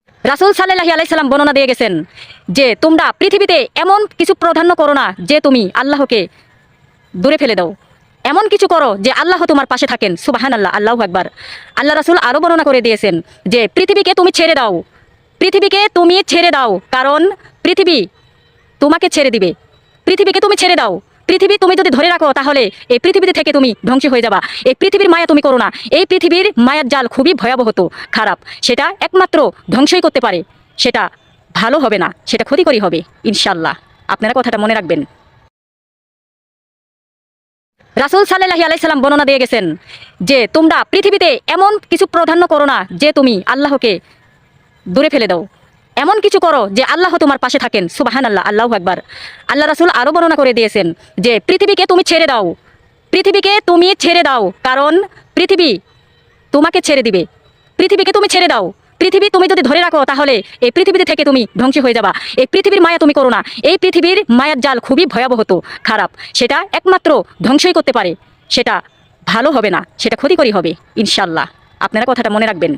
রাসূল সাল্লাল্লাহু আলাইহি সাল্লাম বর্ণনা দিয়ে গেছেন যে তোমরা পৃথিবীতে এমন কিছু প্রাধান্য করো না যে তুমি আল্লাহকে দূরে ফেলে দাও। এমন কিছু করো যে আল্লাহ তোমার পাশে থাকেন। সুবহানাল্লাহ, আল্লাহু আকবার। আল্লাহ রাসূল আরও বর্ণনা করে দিয়েছেন যে পৃথিবীকে তুমি ছেড়ে দাও, পৃথিবীকে তুমি ছেড়ে দাও, কারণ পৃথিবী তোমাকে ছেড়ে দিবে। পৃথিবীকে তুমি ছেড়ে দাও। পৃথিবী তুমি যদি ধরে রাখো তাহলে এই পৃথিবীতে থেকে তুমি ধ্বংস হয়ে যাবা। এই পৃথিবীর মায়া তুমি করো না। এই পৃথিবীর মায়ার জাল খুবই ভয়াবহ, খারাপ। সেটা একমাত্র ধ্বংসই করতে পারে। সেটা ভালো হবে না, সেটা ক্ষতিকরী হবে ইনশাল্লাহ। আপনারা কথাটা মনে রাখবেন। রাসূল সাল্লাল্লাহু আলাইহি সাল্লাম বর্ণনা দিয়ে গেছেন যে তোমরা পৃথিবীতে এমন কিছু প্রাধান্য করো না যে তুমি আল্লাহকে দূরে ফেলে দাও। এমন কিছু করো যে আল্লাহ তোমার পাশে থাকেন। সুবহানাল্লাহ, আল্লাহু আকবার। আল্লাহ রাসূল আরও বর্ণনা করে দিয়েছেন যে পৃথিবীকে তুমি ছেড়ে দাও, পৃথিবীকে তুমি ছেড়ে দাও, কারণ পৃথিবী তোমাকে ছেড়ে দিবে। পৃথিবীকে তুমি ছেড়ে দাও। পৃথিবী তুমি যদি ধরে রাখো তাহলে এই পৃথিবীতে থেকে তুমি ধ্বংস হয়ে যাবা। এই পৃথিবীর মায়া তুমি করো না। এই পৃথিবীর মায়ার জাল খুবই ভয়াবহ, খারাপ। সেটা একমাত্র ধ্বংসই করতে পারে। সেটা ভালো হবে না, সেটা ক্ষতিকরী হবে ইনশাল্লাহ। আপনারা কথাটা মনে রাখবেন।